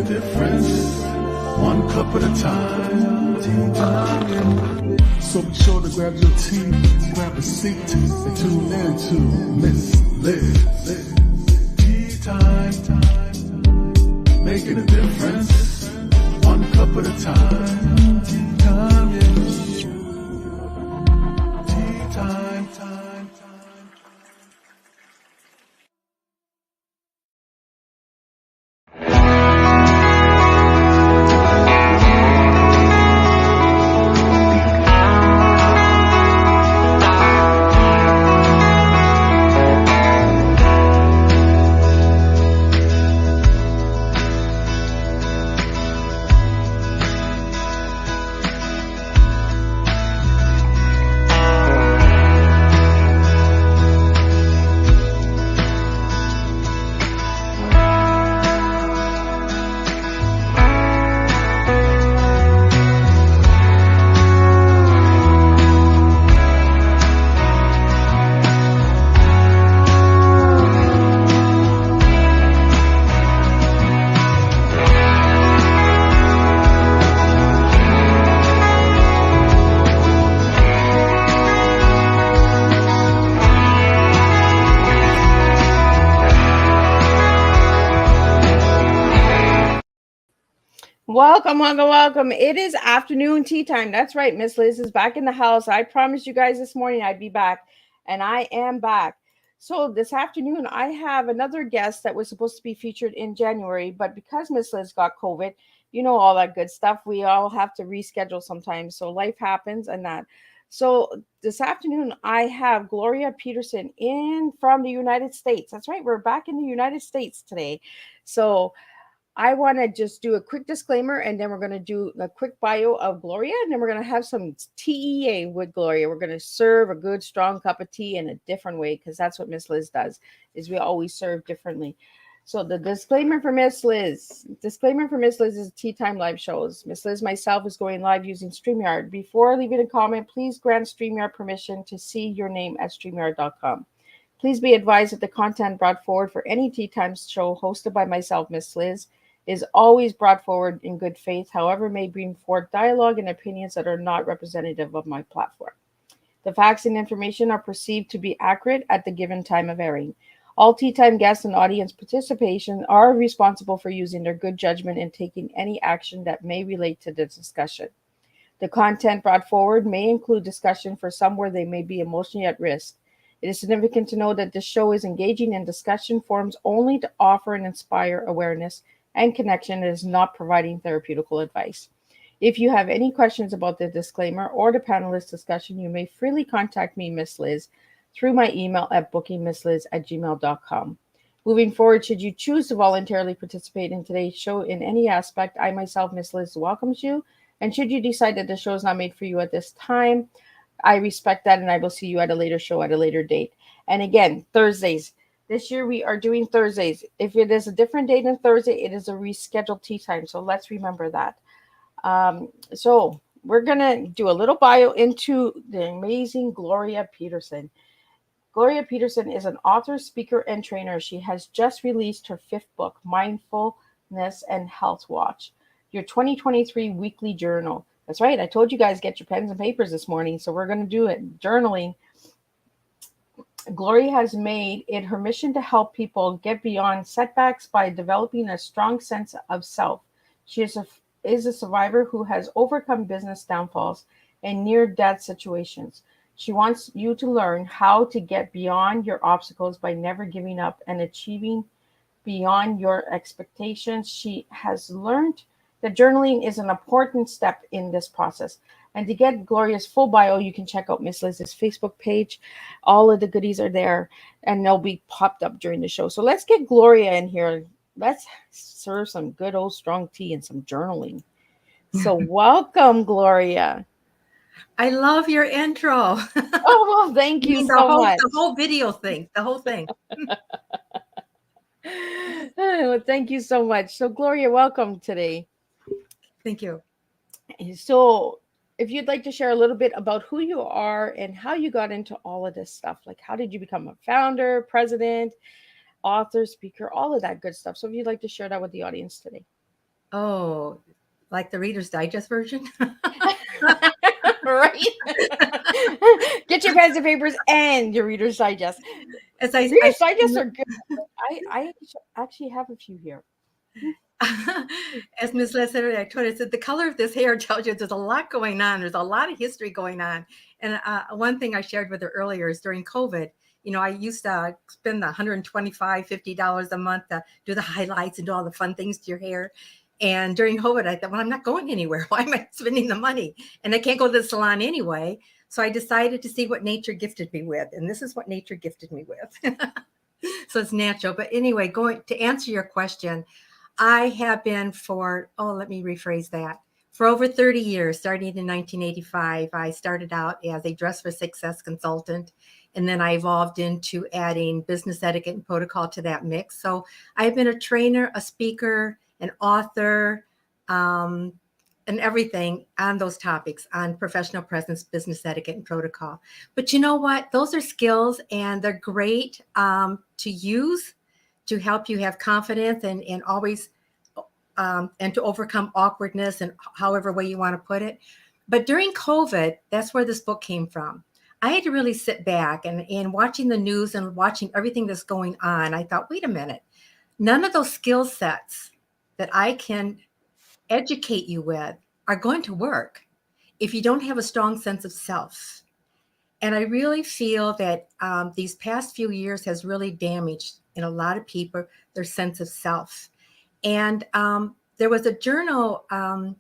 difference, one cup at a time. Tea time. So be sure to grab your tea, grab a seat, and tune in to Miss Liz. Tea time, making a difference, one cup at a time. Tea time, yeah. Tea time, time. Welcome. It is afternoon tea time. That's right. Miss Liz is back in the house. I promised you guys this morning I'd be back, and I am back. So this afternoon, I have another guest that was supposed to be featured in January, but because Miss Liz got COVID, you know, all that good stuff, we all have to reschedule sometimes. So life happens and that. So this afternoon, I have Gloria Petersen in from the United States. That's right. We're back in the United States today. So I want to just do a quick disclaimer, and then we're going to do a quick bio of Gloria, and then we're going to have some TEA with Gloria. We're going to serve a good, strong cup of tea in a different way, because that's what Miss Liz does, is we always serve differently. So the disclaimer for Miss Liz is Tea Time live shows. Miss Liz, myself, is going live using StreamYard. Before leaving a comment, please grant StreamYard permission to see your name at StreamYard.com. Please be advised that the content brought forward for any Tea Time show hosted by myself, Miss Liz, is always brought forward in good faith, however, may bring forth dialogue and opinions that are not representative of my platform. The facts and information are perceived to be accurate at the given time of airing. All Tea Time guests and audience participation are responsible for using their good judgment and taking any action that may relate to the discussion. The content brought forward may include discussion for some where they may be emotionally at risk. It is significant to know that this show is engaging in discussion forums only to offer and inspire awareness and connection. Is not providing therapeutical advice. If you have any questions about the disclaimer or the panelist discussion, you may freely contact me, Miss Liz, through my email at bookingmissliz@gmail.com. Moving forward, should you choose to voluntarily participate in today's show in any aspect, I myself, Miss Liz, welcomes you. And should you decide that the show is not made for you at this time, I respect that, and I will see you at a later show at a later date. And again, Thursdays. This year we are doing Thursdays. If it is a different date than Thursday, it is a rescheduled tea time. So let's remember that. So we're going to do a little bio into the amazing Gloria Petersen. Gloria Petersen is an author, speaker, and trainer. She has just released her 5th book, Mindfulness and Health Watch, your 2023 weekly journal. That's right. I told you guys, get your pens and papers this morning. So we're going to do it. Journaling. Gloria has made it her mission to help people get beyond setbacks by developing a strong sense of self. She is a survivor who has overcome business downfalls and near-death situations. She wants you to learn how to get beyond your obstacles by never giving up and achieving beyond your expectations. She has learned that journaling is an important step in this process. And to get Gloria's full bio, you can check out Miss Liz's Facebook page. All of the goodies are there, and they'll be popped up during the show. So let's get Gloria in here. Let's serve some good old strong tea and some journaling. So welcome, Gloria. I love your intro. Oh, well, thank you so much. The whole video thing, the whole thing. Well, thank you so much. So, Gloria, welcome today. Thank you. So, if you'd like to share a little bit about who you are and how you got into all of this stuff, like how did you become a founder, president, author, speaker, all of that good stuff. So if you'd like to share that with the audience today. Oh, like the Reader's Digest version? Right? Get your pens and papers and your Reader's Digest. As I Reader's Digest are good. I actually have a few here. as Ms. Les said earlier, I told her, I said, the color of this hair tells you there's a lot going on. There's a lot of history going on. And one thing I shared with her earlier is during COVID, I used to spend the $125, $50 a month to do the highlights and do all the fun things to your hair. And during COVID, I thought, well, I'm not going anywhere. Why am I spending the money? And I can't go to the salon anyway. So I decided to see what nature gifted me with. And this is what nature gifted me with. So it's natural. But anyway, going to answer your question, I have been let me rephrase that. For over 30 years, starting in 1985, I started out as a Dress for Success consultant, and then I evolved into adding business etiquette and protocol to that mix. So I've been a trainer, a speaker, an author, and everything on those topics, on professional presence, business etiquette, and protocol. But you know what? Those are skills, and they're great to use to help you have confidence and always and to overcome awkwardness and however way you want to put it. But during COVID, that's where this book came from. I had to really sit back and watching the news and watching everything that's going on. I thought, wait a minute, none of those skill sets that I can educate you with are going to work if you don't have a strong sense of self. And I really feel that these past few years has really damaged in a lot of people their sense of self. And there was a journal. I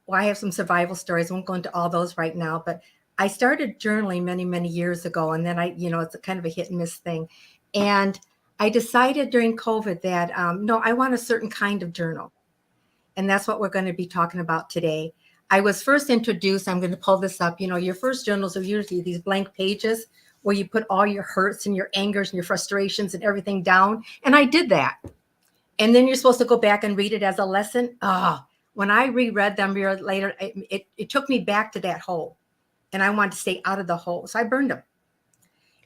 have some survival stories. I won't go into all those right now, but I started journaling many, many years ago. And then it's a kind of a hit and miss thing. And I decided during COVID that, no, I want a certain kind of journal. And that's what we're going to be talking about today. I was first introduced, I'm going to pull this up. Your first journals are usually these blank pages where you put all your hurts and your angers and your frustrations and everything down. And I did that. And then you're supposed to go back and read it as a lesson. When I reread them years later, it took me back to that hole. And I wanted to stay out of the hole. So I burned them.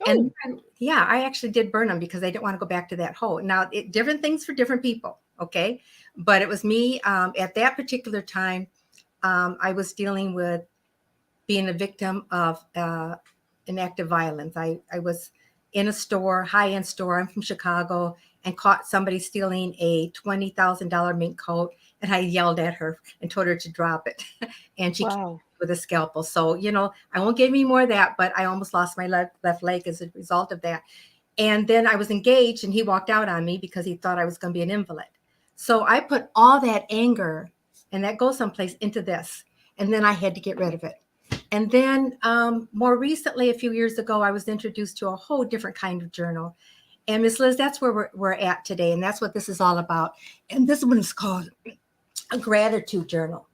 Oh. And yeah, I actually did burn them because I didn't want to go back to that hole. Now, different things for different people. Okay. But it was me at that particular time. I was dealing with being a victim of an act of violence. I was in a store, high-end store. I'm from Chicago, and caught somebody stealing a $20,000 mink coat. And I yelled at her and told her to drop it. And she came with a scalpel. So, I won't give any more of that, but I almost lost my left leg as a result of that. And then I was engaged, and he walked out on me because he thought I was going to be an invalid. So I put all that anger, and that goes someplace, into this. And then I had to get rid of it. And then more recently, a few years ago, I was introduced to a whole different kind of journal. And Ms. Liz, that's where we're at today. And that's what this is all about. And this one is called a gratitude journal.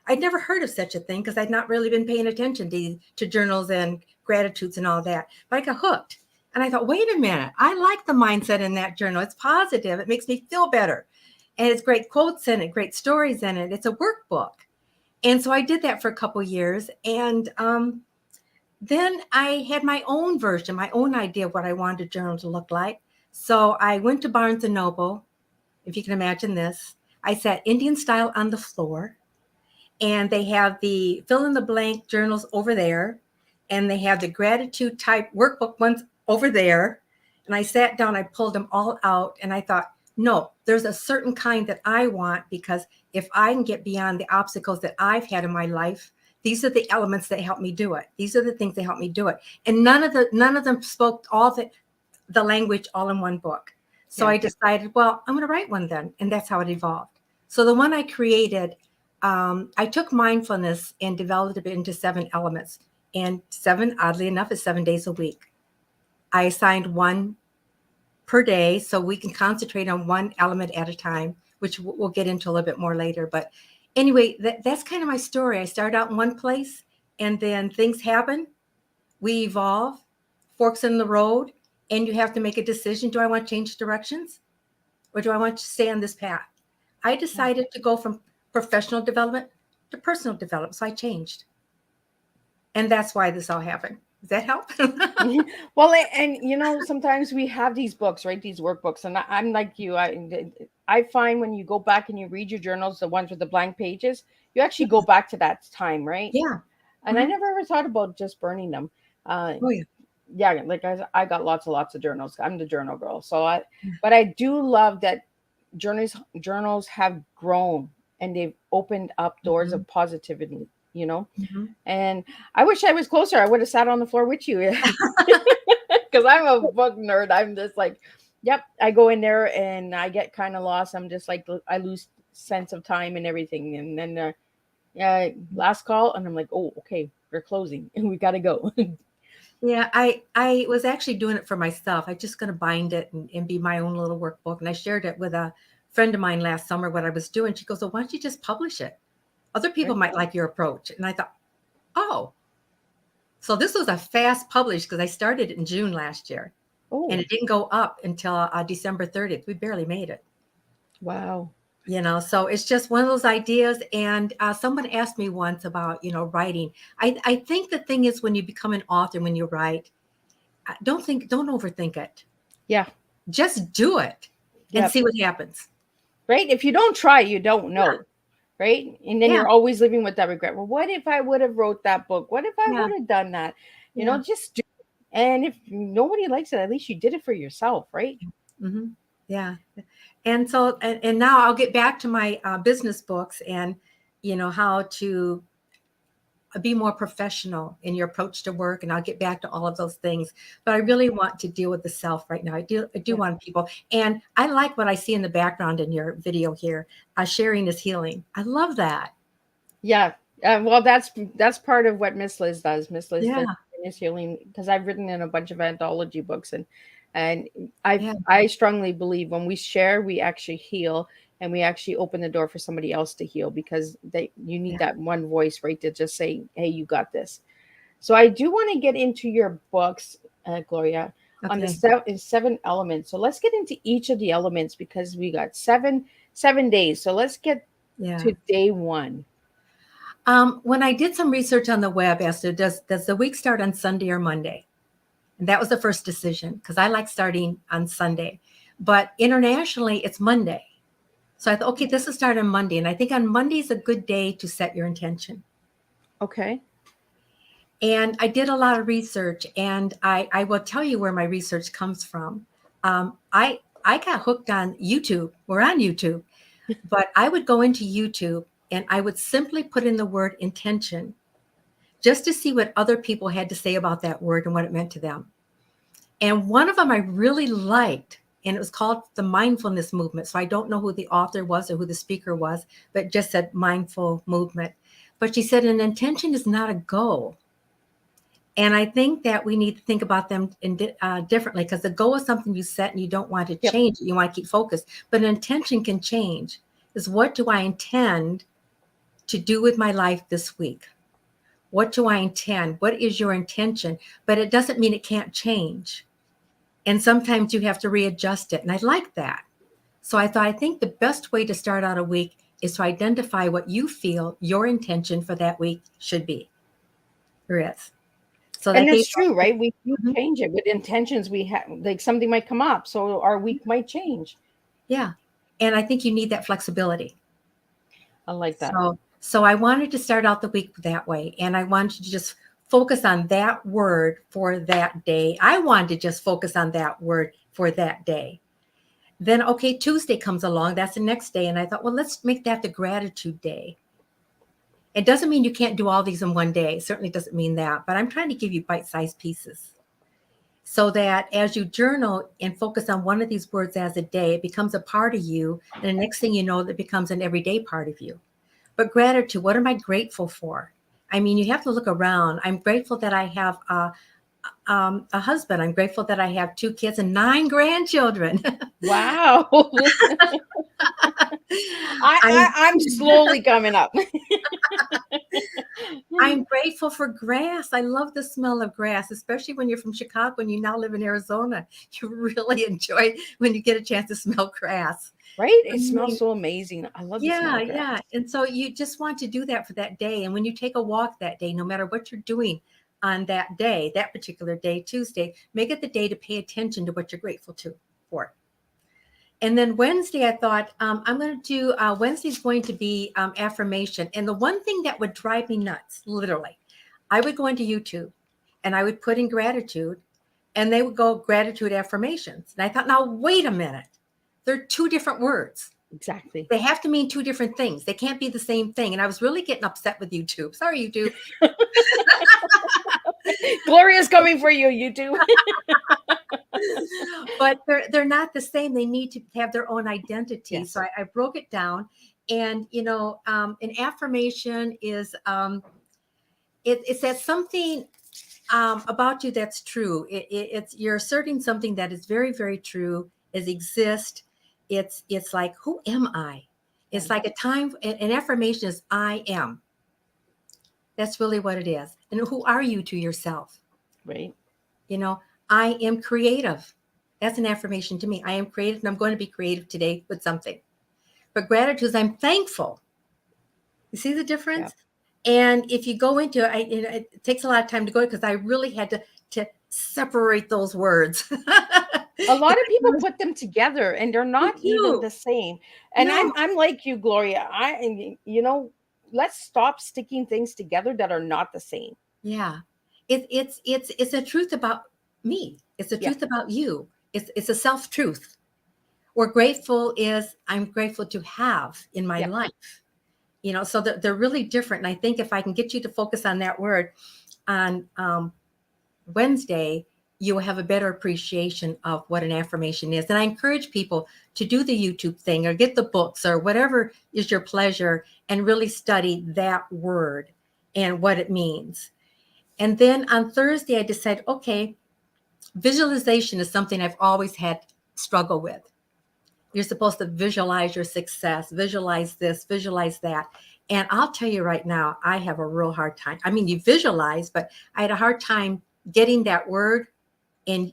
I'd never heard of such a thing because I'd not really been paying attention to journals and gratitudes and all that. But I got hooked. And I thought, wait a minute, I like the mindset in that journal. It's positive. It makes me feel better. And it's great quotes in it, great stories in it. It's a workbook. And so I did that for a couple of years. And then I had my own version, my own idea of what I wanted a journal to look like. So I went to Barnes & Noble, if you can imagine this. I sat Indian style on the floor. And they have the fill-in-the-blank journals over there. And they have the gratitude type workbook ones over there. And I sat down, I pulled them all out. And I thought, no, there's a certain kind that I want, because if I can get beyond the obstacles that I've had in my life, these are the elements that help me do it. These are the things that help me do it. And none of them spoke all the language all in one book. So I decided, well, I'm going to write one then. And that's how it evolved. So the one I created, I took mindfulness and developed it into 7 elements. And 7, oddly enough, is 7 days a week. I assigned one per day so we can concentrate on one element at a time, which we'll get into a little bit more later. But anyway, that's kind of my story. I started out in one place, and then things happen. We evolve, forks in the road, and you have to make a decision. Do I want to change directions, or do I want to stay on this path? I decided to go from professional development to personal development, so I changed. And that's why this all happened. Does that help? Well, and you know, sometimes we have these books, right? These workbooks, and I'm like you. I find when you go back and you read your journals, the ones with the blank pages, you actually go back to that time, right? Yeah. And I Mhm. never ever thought about just burning them. Uh, Oh, yeah. yeah, like I got lots of journals. I'm the journal girl. Yeah. But I do love that journals have grown and they've opened up doors Mhm. of positivity, you know. Mhm. And I wish I was closer. I would have sat on the floor with you because I'm a book nerd. I'm just like, yep. I go in there and I get kind of lost. I'm just like I lose sense of time and everything. And then yeah, last call, and I'm like, oh, okay, we're closing, and we got to go. Yeah, I was actually doing it for myself. I just going to bind it and be my own little workbook. And I shared it with a friend of mine last summer, what I was doing. She goes, well, why don't you just publish it? Other people Right. might like your approach. And I thought, oh, so this was a fast publish because I started it in June last year and Oh, it didn't go up until December 30th. We barely made it. wow. So it's just one of those ideas. And someone asked me once about, writing. I think the thing is when you become an author, when you write, don't overthink it. Yeah. Just do it and Yep. see what happens. Right. If you don't try, you don't Yeah. know. Right. And then Yeah. you're always living with that regret. Well, what if I would have wrote that book? What if I Yeah. would have done that? Yeah. Just do it. And if nobody likes it, at least you did it for yourself, right? Hmm. Yeah. And so, and now I'll get back to my business books and, how to be more professional in your approach to work. And I'll get back to all of those things. But I really want to deal with the self right now. I do Yeah. want people. And I like what I see in the background in your video here. Sharing is healing. I love that. Yeah. Well, that's part of what Miss Liz does. Miss Liz Yeah. does is healing because I've written in a bunch of anthology books and Yeah. I strongly believe when we share, we actually heal and we actually open the door for somebody else to heal because you need Yeah. that one voice, right, to just say, "Hey, you got this." So I do want to get into your books, Gloria, on the Okay. seven elements. So let's get into each of the elements because we got seven days. So let's get Yeah. to day one. When I did some research on the web as to does the week start on Sunday or Monday? And that was the first decision because I like starting on Sunday. But internationally, it's Monday. So I thought, okay, this will start on Monday. And I think on Monday is a good day to set your intention. Okay. And I did a lot of research, and I will tell you where my research comes from. I got hooked on YouTube. We're on YouTube, but I would go into YouTube and I would simply put in the word intention just to see what other people had to say about that word and what it meant to them. And one of them I really liked, and it was called the mindfulness movement. So I don't know who the author was or who the speaker was, but it just said mindful movement. But she said an intention is not a goal. And I think that we need to think about them differently because the goal is something you set and you don't want to Yep. change it. You want to keep focused, but an intention can change. Is what do I intend to do with my life this week? What do I intend? What is your intention? But it doesn't mean it can't change. And sometimes you have to readjust it. And I like that. So I think the best way to start out a week is to identify what you feel your intention for that week should be. There is. So And that gave that's true, right? We do Mhm. change it with intentions. We have like something might come up, so our week might change. Yeah. And I think you need that flexibility. I like that. So I wanted to start out the week that way. And I wanted to just focus on that word for that day. I wanted to just focus on that word for that day. Then, okay, Tuesday comes along. That's the next day. And I thought, well, let's make that the gratitude day. It doesn't mean you can't do all these in one day. It certainly doesn't mean that. But I'm trying to give you bite-sized pieces so that as you journal and focus on one of these words as a day, it becomes a part of you. And the next thing you know, it becomes an everyday part of you. But gratitude, what am I grateful for? I mean, you have to look around. I'm grateful that I have a husband. I'm grateful that I have 2 kids and 9 grandchildren. Wow. I'm, I'm slowly coming up. I'm grateful for grass. I love the smell of grass, especially when you're from Chicago and you now live in Arizona. You really enjoy when you get a chance to smell grass. Right? I It smells mean, so amazing. I love the smell yeah, of grass. yeah. And so you just want to do that for that day. And when you take a walk that day, no matter what you're doing, on that day, that particular day, Tuesday, make it the day to pay attention to what you're grateful for. And then Wednesday, I thought, I'm going to do, Wednesday's going to be affirmation. And the one thing that would drive me nuts, literally, I would go into YouTube and I would put in gratitude and they would go gratitude affirmations. And I thought, now, wait a minute. They're two different words. Exactly. They have to mean two different things. They can't be the same thing. And I was really getting upset with YouTube. Sorry, YouTube. Gloria's coming for you, YouTube. But they're not the same. They need to have their own identity. Yes. So I broke it down. And, an affirmation is, it says something about you that's true. It's you're asserting something that is very, very true, is exist. It's like, who am I? It's like an affirmation is I am. That's really what it is. And who are you to yourself? Right. I am creative. That's an affirmation to me. I am creative and I'm going to be creative today with something. But gratitude is I'm thankful. You see the difference? Yeah. And if you go into it, it takes a lot of time to go because I really had to separate those words. A lot of people put them together and they're not even the same. And no. I'm like you, Gloria. Let's stop sticking things together that are not the same. Yeah. It's a truth about me. It's a truth about you. It's a self-truth. Where grateful is I'm grateful to have in my life. So they're really different. And I think if I can get you to focus on that word on Wednesday, you will have a better appreciation of what an affirmation is. And I encourage people to do the YouTube thing or get the books or whatever is your pleasure and really study that word and what it means. And then on Thursday, I decided, okay, visualization is something I've always had struggle with. You're supposed to visualize your success, visualize this, visualize that. And I'll tell you right now, I have a real hard time. I mean, you visualize, but I had a hard time getting that word and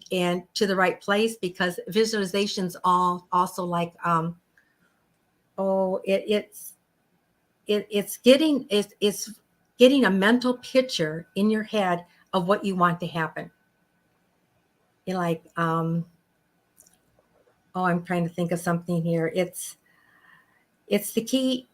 to the right place because visualization's also like, it's getting a mental picture in your head of what you want to happen. You're like, I'm trying to think of something here. It's the key.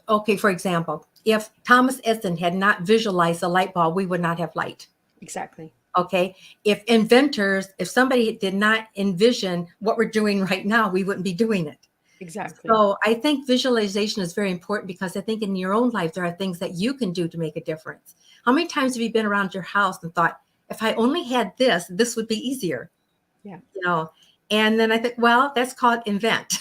Okay, for example, if Thomas Edison had not visualized the light bulb, we would not have light. Exactly. Okay. If somebody did not envision what we're doing right now, we wouldn't be doing it. Exactly. So I think visualization is very important because I think in your own life, there are things that you can do to make a difference. How many times have you been around your house and thought, if I only had this would be easier? Yeah. And then I think, well, that's called invent.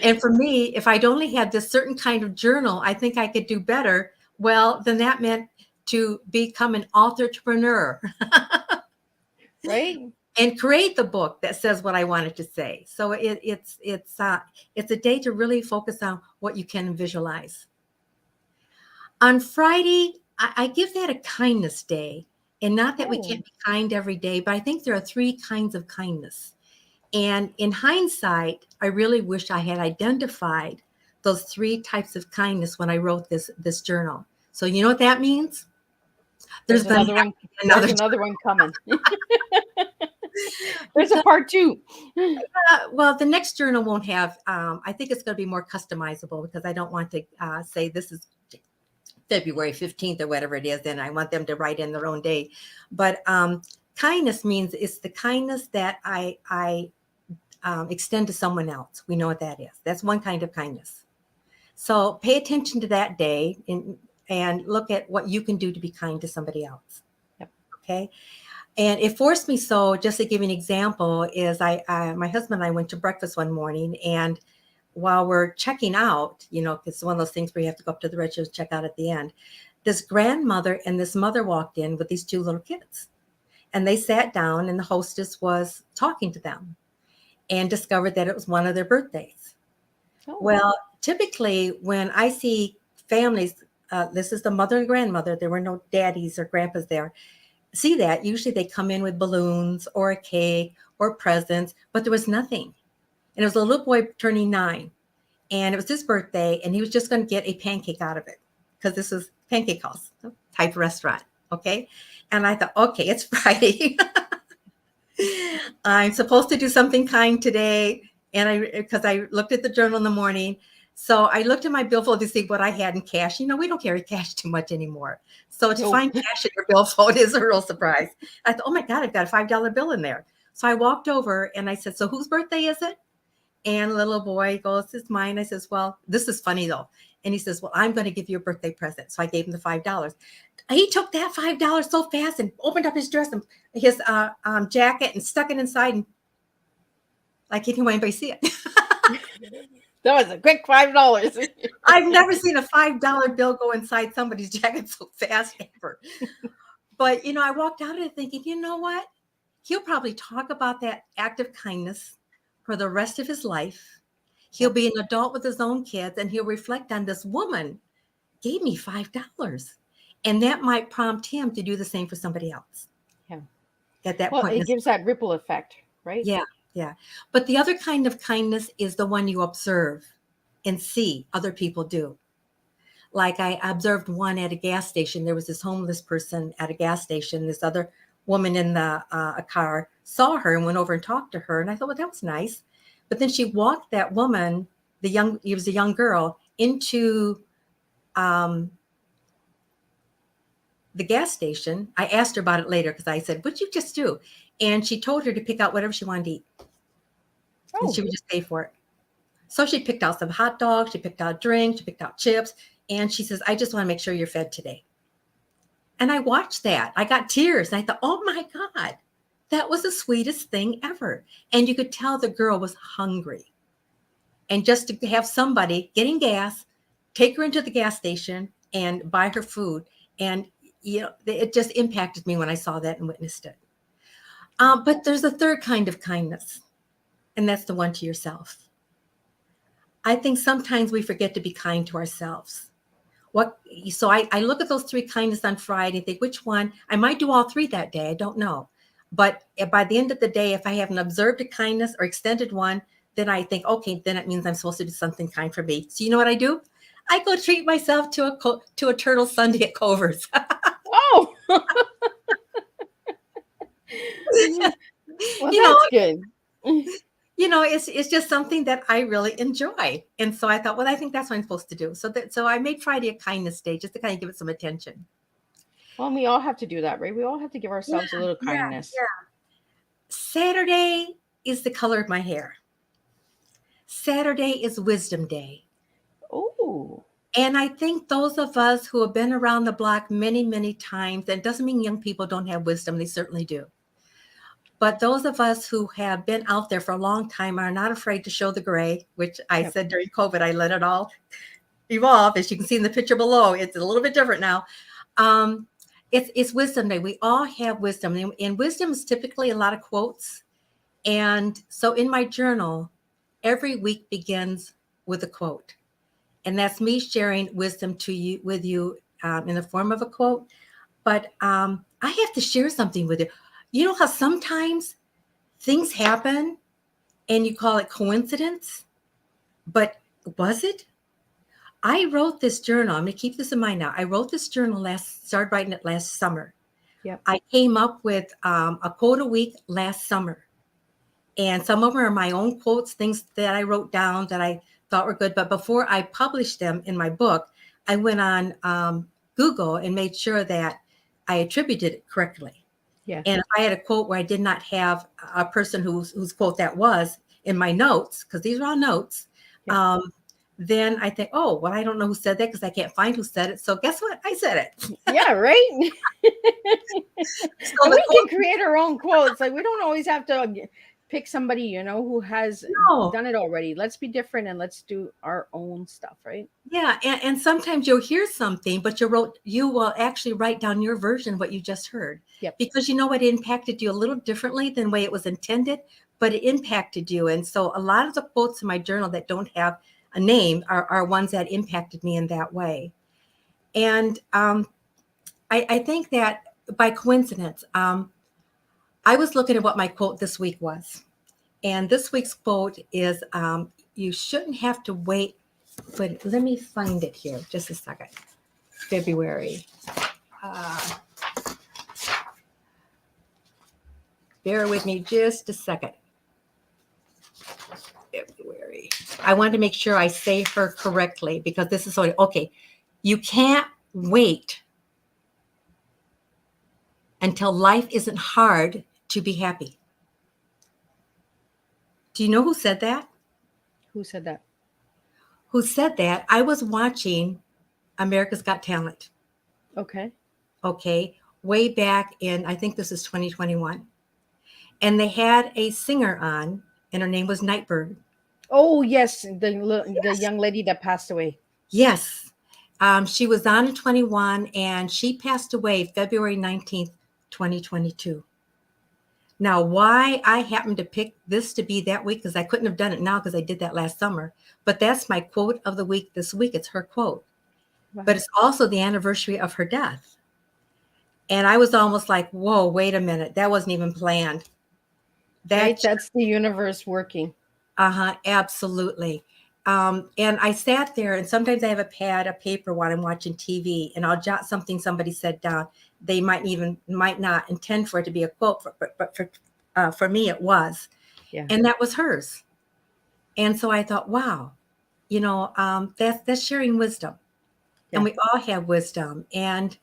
And for me, if I'd only had this certain kind of journal, I think I could do better. Well, then that meant to become an entrepreneur. Right. And create the book that says what I wanted to say. So it's a day to really focus on what you can visualize. On Friday, I give that a kindness day. And not that we can't be kind every day, but I think there are 3 kinds of kindness. And in hindsight, I really wish I had identified those 3 types of kindness when I wrote this journal. So you know what that means? There's another one coming. There's a part 2. Well, the next journal won't have, I think it's going to be more customizable because I don't want to say this is February 15th or whatever it is. And I want them to write in their own day. But kindness means it's the kindness that I extend to someone else. We know what that is. That's one kind of kindness. So pay attention to that day and look at what you can do to be kind to somebody else. Yep. Okay. And it forced me. So just to give you an example is my husband and I went to breakfast one morning, and while we're checking out, it's one of those things where you have to go up to the register and check out at the end. This grandmother and this mother walked in with these 2 little kids, and they sat down and the hostess was talking to them and discovered that it was one of their birthdays. Oh. Well, typically when I see families, this is the mother and grandmother, there were no daddies or grandpas there. See that usually they come in with balloons or a cake or presents, but there was nothing. And it was a little boy turning 9, and it was his birthday, and he was just going to get a pancake out of it because this was pancake house type restaurant. Okay. And I thought, okay, it's Friday. I'm supposed to do something kind today. And because I looked at the journal in the morning. So I looked at my billfold to see what I had in cash. You know, we don't carry cash too much anymore. So to find cash in your billfold is a real surprise. I thought, oh my God, I've got a $5 bill in there. So I walked over and I said, so whose birthday is it? And the little boy goes, it's mine. I says, well, this is funny though. And he says, well, I'm going to give you a birthday present. So I gave him the $5. He took that $5 so fast and opened up his dress and his jacket and stuck it inside. And like, he didn't want anybody to see it. That was a quick $5. I've never seen a $5 bill go inside somebody's jacket so fast ever. But, you know, I walked out of it thinking, you know what? He'll probably talk about that act of kindness for the rest of his life. He'll be an adult with his own kids, and he'll reflect on this woman gave me $5. And that might prompt him to do the same for somebody else. Yeah. At that Well, point. it gives that ripple effect, right? Yeah. Yeah. But the other kind of kindness is the one you observe and see other people do. Like I observed one at a gas station. There was this homeless person at a gas station. This other woman in the a car saw her and went over and talked to her. And I thought, well, that was nice. But then she walked that woman, it was a young girl, into the gas station. I asked her about it later because I said, what'd you just do? And she told her to pick out whatever she wanted to eat. Oh. And she would just pay for it. So she picked out some hot dogs, she picked out drinks, she picked out chips. And she says, I just want to make sure you're fed today. And I watched that. I got tears. And I thought, oh my God, that was the sweetest thing ever. And you could tell the girl was hungry. And just to have somebody getting gas, take her into the gas station and buy her food. And, you know, it just impacted me when I saw that and witnessed it. But there's a third kind of kindness, and that's the one to yourself. I think sometimes we forget to be kind to ourselves. So I look at those three kindness on Friday and think, which one? I might do all three that day. I don't know. But by the end of the day, if I haven't observed a kindness or extended one, then I think, okay, then it means I'm supposed to do something kind for me. So you know what I do? I go treat myself to a turtle sundae at Culver's. Oh. Well, that's good. You know, it's just something that I really enjoy. And so I thought, well, I think that's what I'm supposed to do. So I made Friday a kindness day just to kind of give it some attention. Well, we all have to do that, right? We all have to give ourselves a little kindness. Yeah. Saturday is the color of my hair. Saturday is Wisdom Day. Oh. And I think those of us who have been around the block many, many times, and it doesn't mean young people don't have wisdom, they certainly do. But those of us who have been out there for a long time are not afraid to show the gray, which I said during COVID, I let it all evolve. As you can see in the picture below, it's a little bit different now. It's Wisdom Day. We all have wisdom. And wisdom is typically a lot of quotes. And so in my journal, every week begins with a quote. And that's me sharing wisdom with you in the form of a quote. But I have to share something with you. You know how sometimes things happen and you call it coincidence, but was it? I wrote this journal. I'm going to keep this in mind now. I wrote this journal started writing it last summer. Yep. I came up with a quote a week last summer. And some of them are my own quotes, things that I wrote down that I thought were good. But before I published them in my book, I went on Google and made sure that I attributed it correctly. Yeah. And if I had a quote where I did not have a person whose quote that was in my notes, because these are all notes, then I think, oh, well, I don't know who said that because I can't find who said it. So guess what? I said it. Yeah, right. So we can create our own quotes. Like, we don't always have to pick somebody, you know, who has done it already. Let's be different and let's do our own stuff, right? Yeah. And sometimes you'll hear something, but you will actually write down your version of what you just heard. Yep. Because you know what, it impacted you a little differently than the way it was intended, but it impacted you. And so a lot of the quotes in my journal that don't have a name are ones that impacted me in that way. And I think that by coincidence, I was looking at what my quote this week was. And this week's quote is, you shouldn't have to wait. But let me find it here. Just a second. February. Bear with me just a second. February. I wanted to make sure I say her correctly because this is okay. You can't wait until life isn't hard to be happy. Do you know who said that? Who said that? Who said that? I was watching America's Got Talent. Okay. Okay. Way back in, I think this is 2021. And they had a singer on, and her name was Nightbird. Oh, yes. The young lady that passed away. Yes. She was on in 21 and she passed away February 19th, 2022. Now, why I happened to pick this to be that week, because I couldn't have done it now because I did that last summer, but that's my quote of the week this week. It's her quote. Wow. But it's also the anniversary of her death. And I was almost like, whoa, wait a minute. That wasn't even planned. Right? That's the universe working. Absolutely. And I sat there, and sometimes I have a pad of paper while I'm watching TV, and I'll jot something somebody said down. They might not intend for it to be a quote, but for me it was. Yeah. And that was hers. And so I thought, wow, that's sharing wisdom. Yeah. And we all have wisdom. And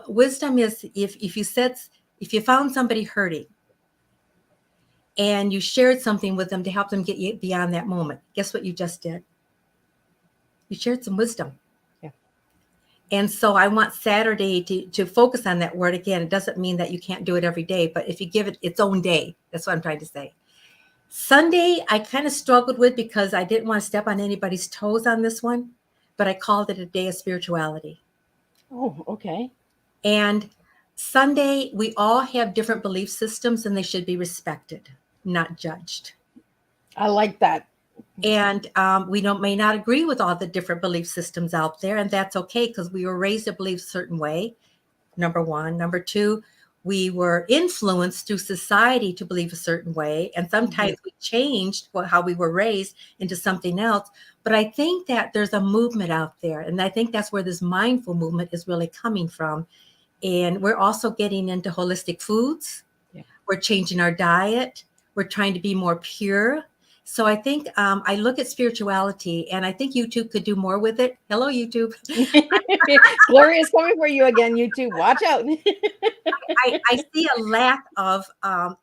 wisdom is if you found somebody hurting, and you shared something with them to help them get beyond that moment. Guess what you just did? You shared some wisdom. Yeah. And so I want Saturday to focus on that word again. It doesn't mean that you can't do it every day, but if you give it its own day, that's what I'm trying to say. Sunday, I kind of struggled with because I didn't want to step on anybody's toes on this one, but I called it a day of spirituality. Oh, okay. And Sunday, we all have different belief systems and they should be respected, not judged. I like that. And we may not agree with all the different belief systems out there, and that's okay because we were raised to believe a certain way, number one. Number two, we were influenced through society to believe a certain way, and sometimes we changed how we were raised into something else. But I think that there's a movement out there, and I think that's where this mindful movement is really coming from. And we're also getting into holistic foods. Yeah. We're changing our diet. We're trying to be more pure. So I think I look at spirituality, and I think YouTube could do more with it. Hello, YouTube. Gloria is coming for you again, YouTube. Watch out. I see a lack of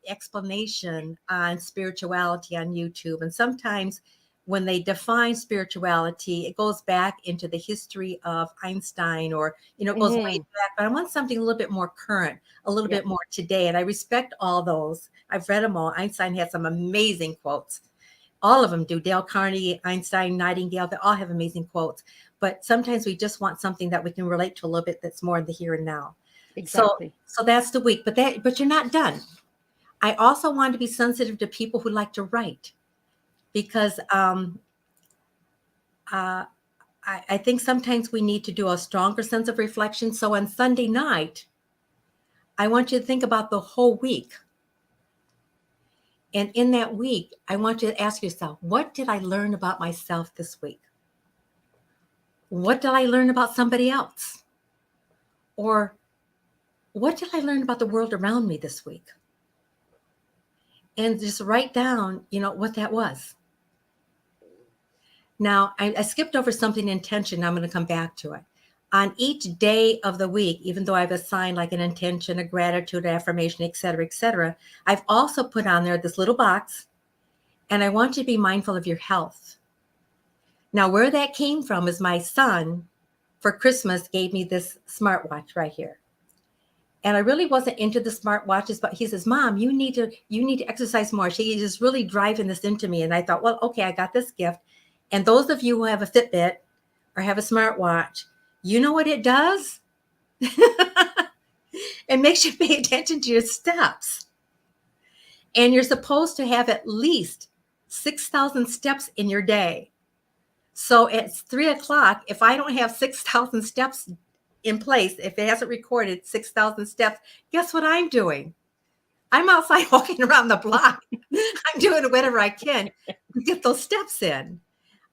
explanation on spirituality on YouTube. And sometimes when they define spirituality, it goes back into the history of Einstein, or, it goes way back. But I want something a little bit more current, a little bit more today. And I respect all those. I've read them all. Einstein had some amazing quotes. All of them do. Dale Carnegie, Einstein, Nightingale, they all have amazing quotes. But sometimes we just want something that we can relate to a little bit that's more in the here and now. Exactly. So that's the week. But you're not done. I also want to be sensitive to people who like to write, because I think sometimes we need to do a stronger sense of reflection. So on Sunday night, I want you to think about the whole week. And in that week, I want you to ask yourself, what did I learn about myself this week? What did I learn about somebody else? Or what did I learn about the world around me this week? And just write down, what that was. Now, I skipped over something intention. I'm going to come back to it. On each day of the week, even though I've assigned like an intention, a gratitude, affirmation, et cetera, I've also put on there this little box, and I want you to be mindful of your health. Now, where that came from is my son, for Christmas, gave me this smartwatch right here. And I really wasn't into the smartwatches, but he says, Mom, you need to exercise more. She is really driving this into me. And I thought, well, okay, I got this gift. And those of you who have a Fitbit or have a smartwatch, you know what it does? It makes you pay attention to your steps. And you're supposed to have at least 6,000 steps in your day. So at 3:00, if I don't have 6,000 steps in place, if it hasn't recorded 6,000 steps, guess what I'm doing? I'm outside walking around the block. I'm doing whatever I can to get those steps in.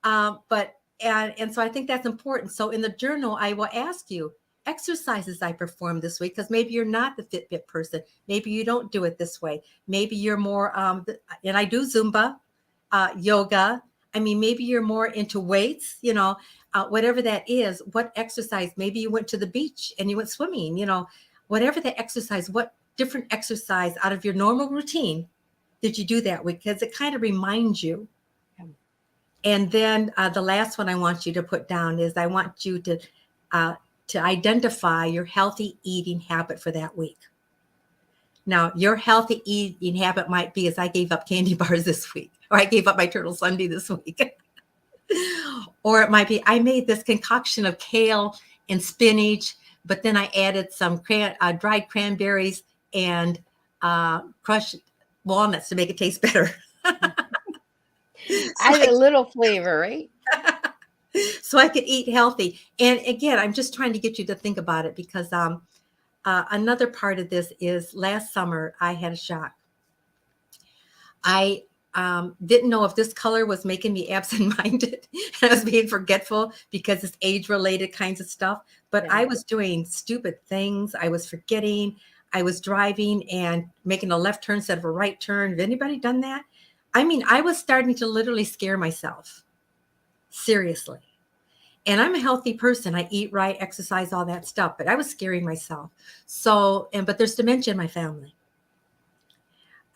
But And so I think that's important. So in the journal, I will ask you exercises I performed this week, because maybe you're not the Fitbit person. Maybe you don't do it this way. Maybe you're more, and I do Zumba, yoga. I mean, maybe you're more into weights, whatever that is. What exercise? Maybe you went to the beach and you went swimming, whatever the exercise, what different exercise out of your normal routine did you do that week? Because it kind of reminds you. And then the last one I want you to put down is I want you to identify your healthy eating habit for that week. Now, your healthy eating habit might be, as I gave up candy bars this week, or I gave up my turtle sundae this week. Or it might be, I made this concoction of kale and spinach, but then I added some dried cranberries and crushed walnuts to make it taste better. Add a little flavor, right? So I could eat healthy. And again, I'm just trying to get you to think about it, because another part of this is last summer I had a shock. I didn't know if this color was making me absent-minded and I was being forgetful because it's age-related kinds of stuff. But Yeah. I was doing stupid things. I was forgetting. I was driving and making a left turn instead of a right turn. Have anybody done that? I mean, I was starting to literally scare myself. Seriously. And I'm a healthy person. I eat right, exercise, all that stuff, but I was scaring myself. But there's dementia in my family.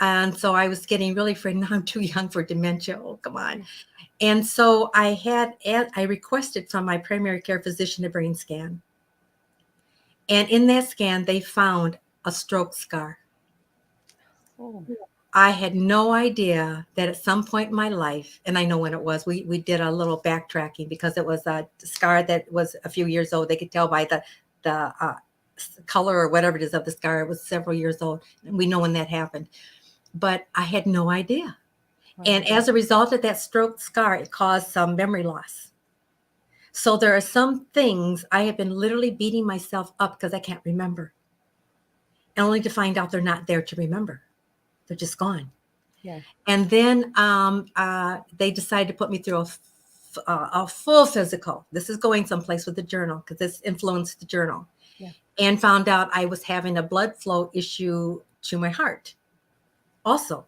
And so I was getting really afraid. Now I'm too young for dementia. Oh, come on. And so I requested from my primary care physician a brain scan. And in that scan, they found a stroke scar. Oh. I had no idea that at some point in my life, and I know when it was, we did a little backtracking because it was a scar that was a few years old. They could tell by the color or whatever it is of the scar. It was several years old. And we know when that happened. But I had no idea. Right. And as a result of that stroke scar, it caused some memory loss. So there are some things I have been literally beating myself up because I can't remember. And only to find out they're not there to remember. They're just gone. Yeah. And then they decided to put me through a full physical. This is going someplace with the journal because this influenced the journal. Yeah. And found out I was having a blood flow issue to my heart also.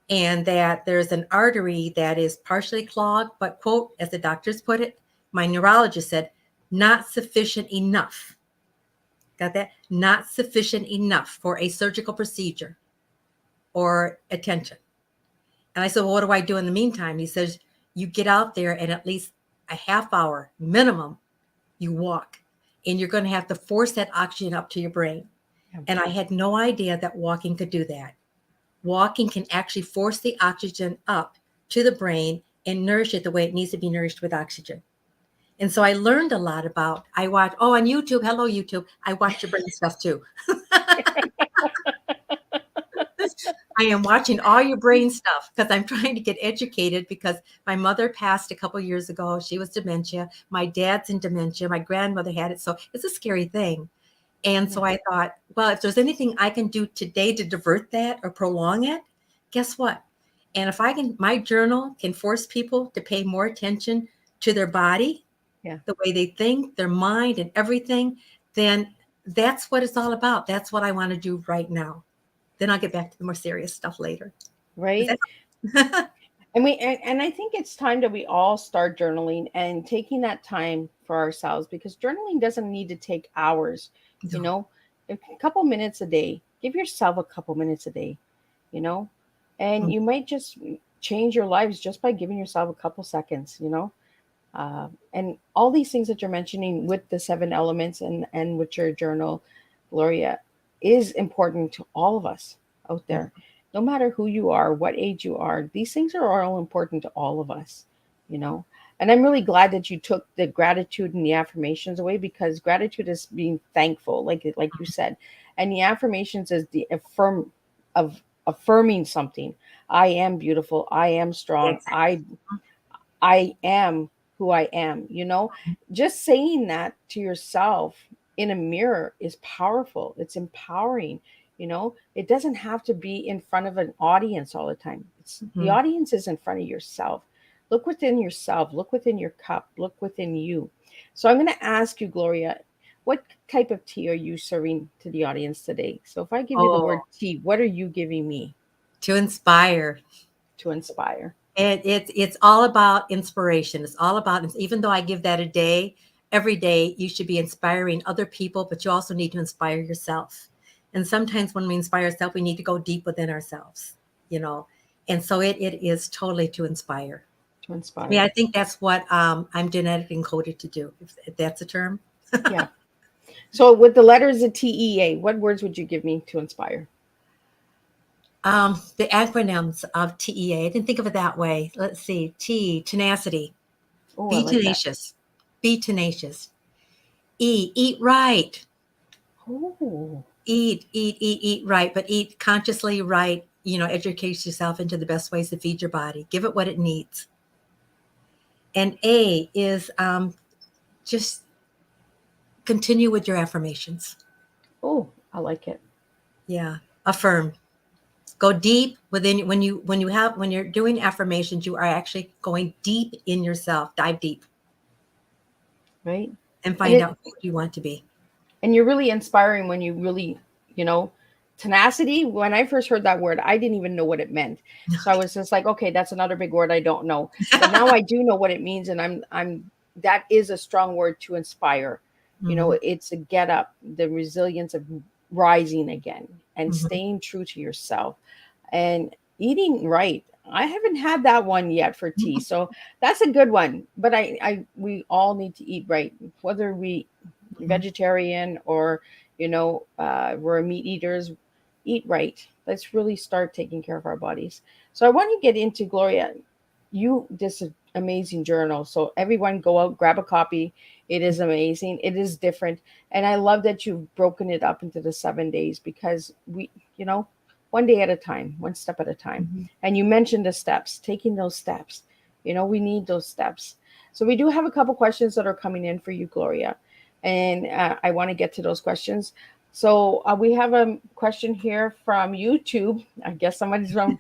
And that there's an artery that is partially clogged, but quote, as the doctors put it, my neurologist said, not sufficient enough. Got that? Not sufficient enough for a surgical procedure or attention. And I said, well, what do I do in the meantime? He says, you get out there and at least a half hour minimum, you walk, and you're going to have to force that oxygen up to your brain. Okay. And I had no idea that walking could do that. Walking can actually force the oxygen up to the brain and nourish it the way it needs to be nourished with oxygen. And so I learned a lot about, on YouTube, hello, YouTube, I watch your brain stuff too. I am watching all your brain stuff because I'm trying to get educated because my mother passed a couple of years ago. She was dementia. My dad's in dementia. My grandmother had it. So it's a scary thing. And so I thought, well, if there's anything I can do today to divert that or prolong it, guess what? And if my journal can force people to pay more attention to their body, the way they think, their mind and everything, then that's what it's all about. That's what I want to do right now. Then I'll get back to the more serious stuff later. Right. And I think it's time that we all start journaling and taking that time for ourselves, because journaling doesn't need to take hours, a couple minutes a day. Give yourself a couple minutes a day, and you might just change your lives just by giving yourself a couple seconds, and all these things that you're mentioning with the 7 elements and with your journal, Gloria, is important to all of us out there. No matter who you are, what age you are, these things are all important to all of us, And I'm really glad that you took the gratitude and the affirmations away, because gratitude is being thankful, like you said. And the affirmations is the affirming something. I am beautiful. I am strong. I am who I am, Just saying that to yourself in a mirror is powerful. It's empowering. It doesn't have to be in front of an audience all the time. The audience is in front of yourself. Look within yourself, look within your cup, look within you. So I'm going to ask you, Gloria, what type of tea are you serving to the audience today? So if I give you the word Oh, tea, what are you giving me to inspire. to inspire? It's all about inspiration. It's all about, even though I give that a day, every day you should be inspiring other people, but you also need to inspire yourself. And sometimes when we inspire ourselves, we need to go deep within ourselves, you know. And so it is totally to inspire. To I mean, inspire. I think that's what I'm genetically encoded to do, if that's a term. Yeah. So with the letters of TEA, what words would you give me to inspire? The acronyms of TEA, I didn't think of it that way. Let's see. T, tenacity. Oh, I Be like that. tenacious. Be tenacious. E, eat right. Oh, Eat right, but eat consciously right. Educate yourself into the best ways to feed your body. Give it what it needs. And A is just continue with your affirmations. oh, I like it. Yeah, affirm. Go deep within. When you're doing affirmations, you are actually going deep in yourself. Dive deep Right. and And find it out who you want to be. and you're really inspiring when you really, you know, tenacity. When I first heard that word, I didn't even know what it meant. So I was just like, okay, that's another big word I don't know. But now I do know what it means, and I'm that is a strong word to inspire. You know, Mhm, it's a get up, the resilience of rising again and mhm. staying true to yourself and eating right. I haven't had that one yet for tea. So that's a good one. But we all need to eat right, whether we Mhm. vegetarian or we're meat eaters. Eat right. Let's really start taking care of our bodies. So I want to get into, Gloria, you this amazing journal, so everyone go out, grab a copy. It is amazing, it is different, and I love that you've broken it up into the 7 days, because we, one day at a time, one step at a time. Mhm. And you mentioned the steps, taking those steps. We need those steps. So we do have a couple questions that are coming in for you, Gloria, and I want to get to those questions. So we have a question here from YouTube. I guess somebody's from,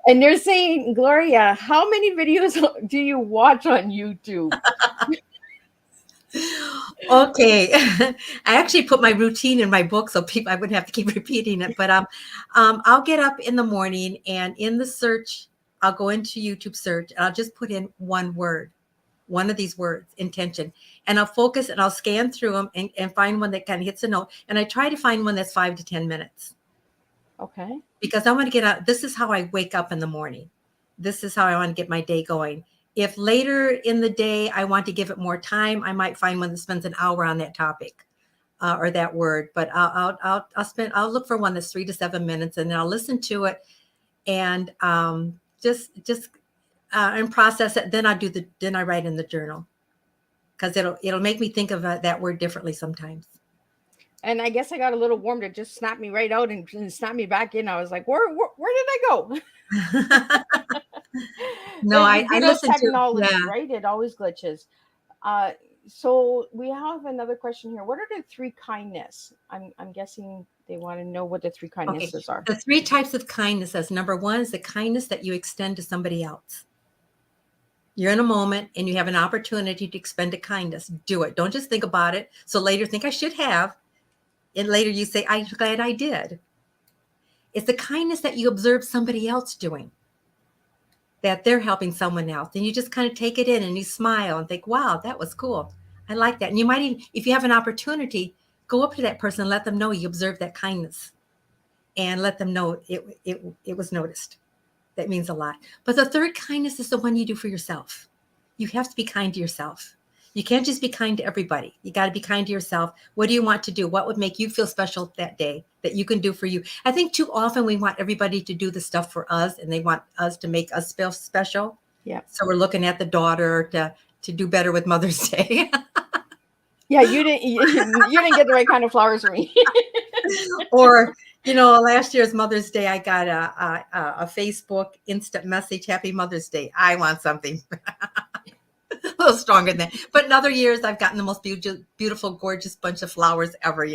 and they're saying, Gloria, how many videos do you watch on YouTube? Okay. I actually put my routine in my book so people I wouldn't have to keep repeating it. But I'll get up in the morning and in the search, I'll go into YouTube search and I'll just put in one word, one of these words, intention. And I'll focus and I'll scan through them and find one that kind of hits a note. And I try to find one that's 5 to 10 minutes Okay. because I want to get out. This is how I wake up in the morning. This is how I want to get my day going. If later in the day I want to give it more time, I might find one that spends an hour on that topic or that word. But I'll look for one that's 3 to 7 minutes, and then I'll listen to it and just and process it. Then I write in the journal because it'll make me think of that word differently sometimes. And I guess I got a little warm to just snap me right out and snap me back in. I was like, where did I go? No, The I good old listen to technology, yeah. right? It always glitches. Uh, so we have another question here. What are the three kindness? I'm guessing they want to know what the three Okay, kindnesses are. the 3 types of kindness. As number 1 is the kindness that you extend to somebody else. You're in a moment and you have an opportunity to expend a kindness. Do it. Don't just think about it. So later think I should have. And later you say, I'm glad I did. It's the kindness that you observe somebody else doing, that they're helping someone else. And you just kind of take it in and you smile and think, wow, that was cool. I like that. And you might even, if you have an opportunity, go up to that person and let them know you observed that kindness and let them know it was noticed. That means a lot. But the third kindness is the one you do for yourself. You have to be kind to yourself. You can't just be kind to everybody. You got to be kind to yourself. What do you want to do? What would make you feel special that day that you can do for you? I think too often we want everybody to do the stuff for us and they want us to make us feel special. Yeah. So we're looking at the daughter to do better with Mother's Day. Yeah, you didn't get the right kind of flowers for me. Or, last year's Mother's Day, I got a Facebook instant message, Happy Mother's Day. I want something a little stronger than that. But in other years, I've gotten the most beautiful, gorgeous bunch of flowers ever.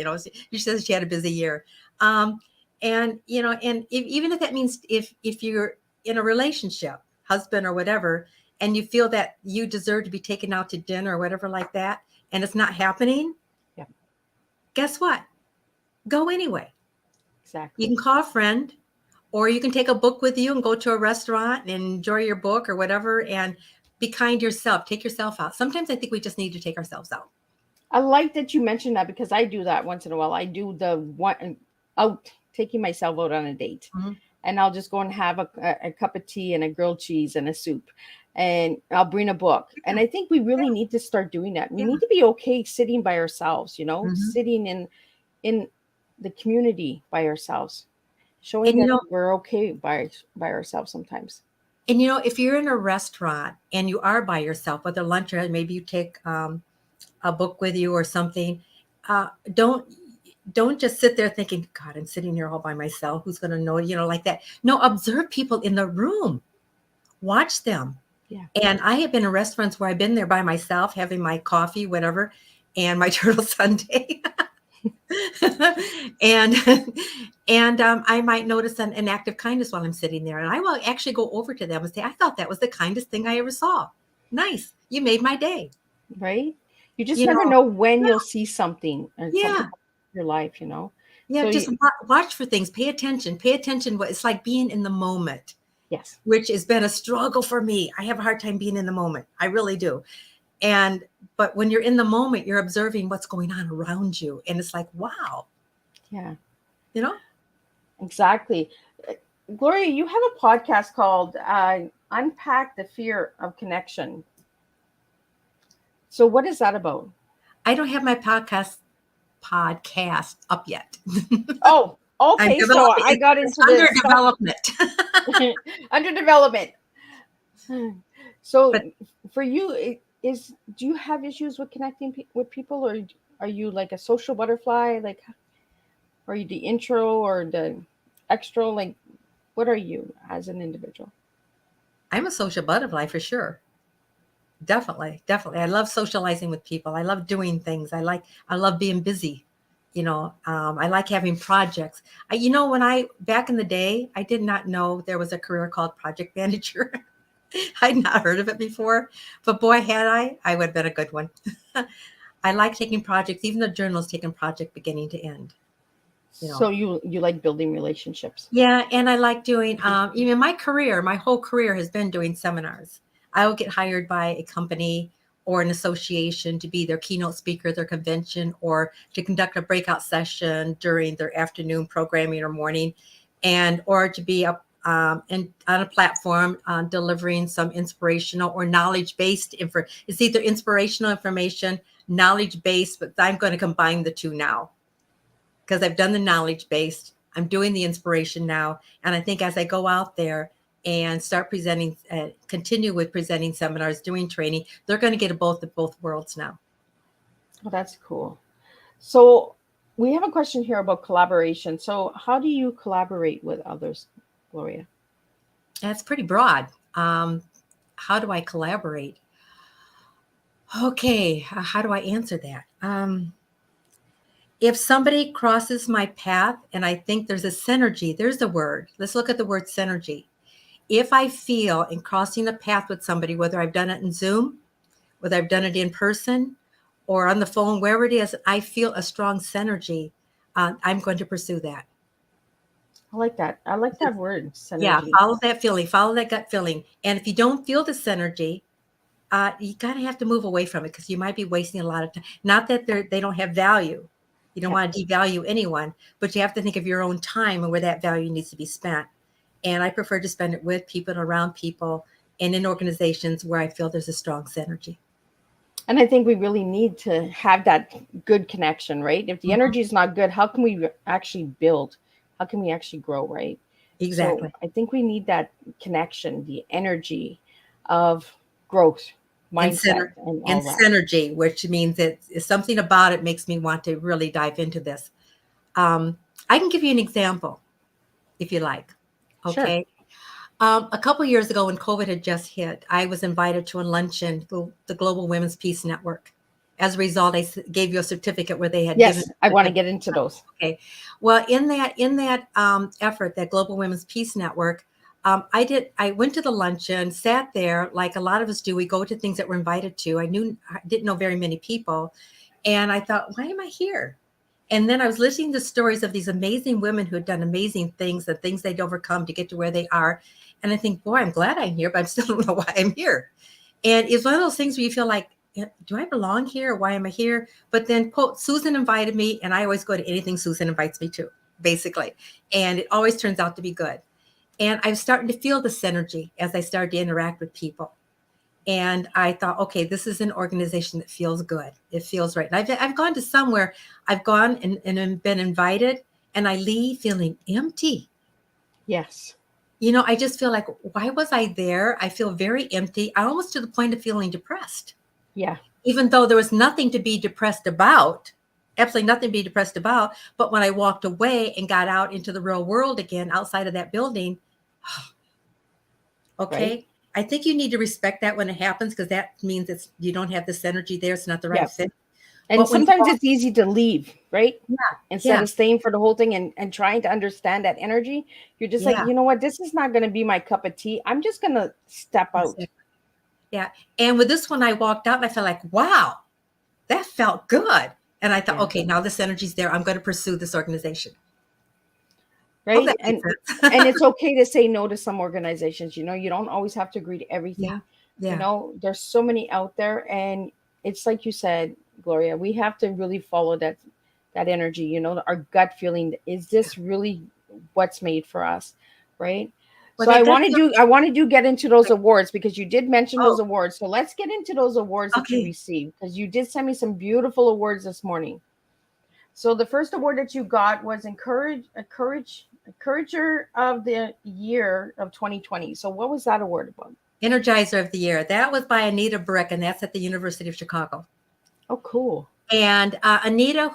She says she had a busy year. And even if that means if you're in a relationship, husband or whatever, and you feel that you deserve to be taken out to dinner or whatever like that, and it's not happening, Yeah. Guess what? Go anyway. Exactly. You can call a friend, or you can take a book with you and go to a restaurant and enjoy your book or whatever, and be kind to yourself. Take yourself out. Sometimes I think we just need to take ourselves out. I like that you mentioned that, because I do that once in a while. I do the one out, taking myself out on a date. Mm-hmm. And I'll just go and have a cup of tea and a grilled cheese and a soup. And I'll bring a book. And I think we really need to start doing that. We need to be okay sitting by ourselves, Mm-hmm. sitting in the community by ourselves, showing And, that we're okay by ourselves sometimes. And, if you're in a restaurant and you are by yourself, whether lunch or maybe you take a book with you or something, don't just sit there thinking, God, I'm sitting here all by myself. Who's going to know, like that. No, observe people in the room. Watch them. Yeah. And I have been in restaurants where I've been there by myself, having my coffee, whatever, and my turtle sundae. and I might notice an act of kindness while I'm sitting there. And I will actually go over to them and say, I thought that was the kindest thing I ever saw. Nice. You made my day. Right? You just never know when you'll see something and something in your life, Yeah, So just watch for things. Pay attention. Pay attention. It's like being in the moment. Yes. Which has been a struggle for me. I have a hard time being in the moment. I really do. But when you're in the moment, you're observing what's going on around you. And it's like, wow. Yeah. Exactly. Gloria, you have a podcast called Unpack the Fear of Connection. So what is that about? I don't have my podcast up yet. Oh, okay. So I got into under development. Under development. So for you, do you have issues with connecting with people, or are you like a social butterfly? Like, are you the intro or the extro? Like, what are you as an individual? I'm a social butterfly for sure. Definitely. I love socializing with people. I love doing things. I love being busy. I like having projects. Back in the day, I did not know there was a career called project manager. I'd not heard of it before, but boy, had I would have been a good one. I like taking projects, even the journal's taking project beginning to end. So you like building relationships. Yeah. And I like doing, even my whole career has been doing seminars. I will get hired by a company or an association to be their keynote speaker, their convention, or to conduct a breakout session during their afternoon programming or morning, or to be on a platform delivering some inspirational or knowledge-based info. It's either inspirational information, knowledge-based, but I'm going to combine the two now because I've done the knowledge-based. I'm doing the inspiration now. And I think as I go out there and start presenting, continue with presenting seminars, doing training, they're going to get both worlds now. Oh, that's cool. So we have a question here about collaboration. So how do you collaborate with others, Gloria? That's pretty broad. How do I collaborate? Okay, how do I answer that? If somebody crosses my path and I think there's a synergy, there's the word. Let's look at the word synergy. If I feel in crossing a path with somebody, whether I've done it in Zoom, whether I've done it in person or on the phone, wherever it is, I feel a strong synergy, I'm going to pursue that. I like that. I like that word, synergy. Yeah, follow that feeling, follow that gut feeling. And if you don't feel the synergy, you kind of have to move away from it because you might be wasting a lot of time. Not that they don't have value. You don't want to devalue anyone, but you have to think of your own time and where that value needs to be spent. And I prefer to spend it with people and around people and in organizations where I feel there's a strong synergy. And I think we really need to have that good connection, right? If the energy is not good, how can we actually build? How can we actually grow, right? Exactly. So I think we need that connection, the energy of growth, mindset, and synergy, which means that something about it makes me want to really dive into this. I can give you an example if you like. Okay. Sure. A couple of years ago when COVID had just hit, I was invited to a luncheon, the Global Women's Peace Network. As a result, I gave you a certificate where they had. Yes, I want to get into those. Okay. Well, in that effort, that Global Women's Peace Network, I went to the luncheon, sat there like a lot of us do. We go to things that we're invited to. I didn't know very many people. And I thought, why am I here? And then I was listening to stories of these amazing women who had done amazing things, the things they'd overcome to get to where they are. And I think, boy, I'm glad I'm here, but I still don't know why I'm here. And it's one of those things where you feel like, do I belong here? Why am I here? But then, quote, Susan invited me, and I always go to anything Susan invites me to, basically. And it always turns out to be good. And I was starting to feel the synergy as I started to interact with people. And I thought, okay, this is an organization that feels good. It feels right. And I've gone to somewhere, I've gone and been invited, and I leave feeling empty. Yes. You know, I just feel like, why was I there? I feel very empty. I almost to the point of feeling depressed. Yeah. Even though there was nothing to be depressed about, absolutely nothing to be depressed about. But when I walked away and got out into the real world again, outside of that building, okay. Right. I think you need to respect that when it happens, because that means you don't have this energy there. It's not the right fit. And sometimes it's easy to leave, right? Yeah. Instead of staying for the whole thing and trying to understand that energy, you're just like, you know what? This is not going to be my cup of tea. I'm just going to step out. Yeah. And with this one, I walked out and I felt like, wow, that felt good. And I thought, okay, now this energy's there. I'm going to pursue this organization. Right. And it's okay to say no to some organizations. You know, you don't always have to agree to everything. Yeah. You know, there's so many out there. And it's like you said, Gloria, we have to really follow that energy, you know, our gut feeling. Is this really what's made for us? Right. Well, so I wanted to get into those awards, because you did mention those awards. So let's get into those awards that you received, because you did send me some beautiful awards this morning. So the first award that you got was Encourager of the Year of 2020. So what was that award about? Energizer of the Year. That was by Anita Brick, and that's at the University of Chicago. Oh, cool. And Anita,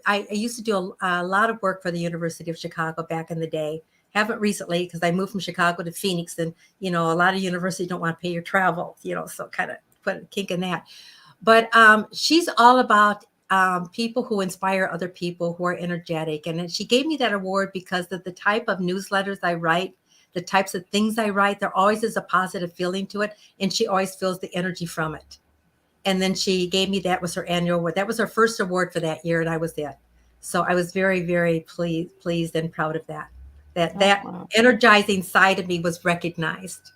I used to do a lot of work for the University of Chicago back in the day. Haven't recently, because I moved from Chicago to Phoenix, and, you know, a lot of universities don't want to pay your travel, you know, so kind of put a kink in that. But she's all about people who inspire other people, who are energetic. And she gave me that award because of the type of newsletters I write, the types of things I write. There always is a positive feeling to it, and she always feels the energy from it. And then she gave me, that was her annual award. That was her first award for that year, and I was it. So I was very, very pleased and proud of that. That energizing side of me was recognized.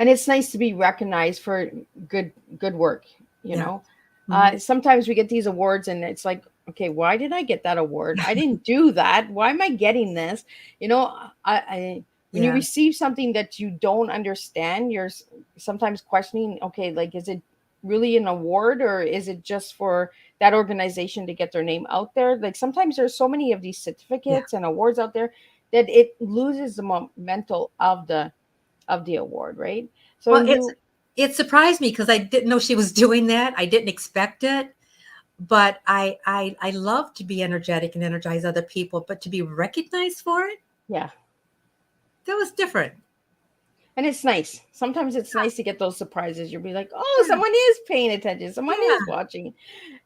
And it's nice to be recognized for good work, you know. Sometimes we get these awards and it's like, okay, why did I get that award? I didn't do that. Why am I getting this? You know, when you receive something that you don't understand, you're sometimes questioning, okay, like, is it really an award, or is it just for that organization to get their name out there? Like, sometimes there's so many of these certificates and awards out there that it loses the momentum of the award, right? So it surprised me, because I didn't know she was doing that. I didn't expect it, but I love to be energetic and energize other people, but to be recognized for it, that was different. And it's nice. Sometimes it's nice to get those surprises. You'll be like, oh, someone is paying attention. Someone is watching.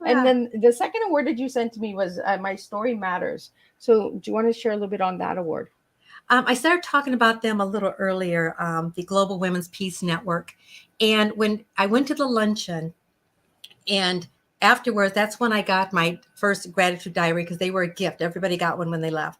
And then the second award that you sent to me was My Story Matters. So do you want to share a little bit on that award? I started talking about them a little earlier, the Global Women's Peace Network. And when I went to the luncheon, and afterwards, that's when I got my first gratitude diary, because they were a gift. Everybody got one when they left.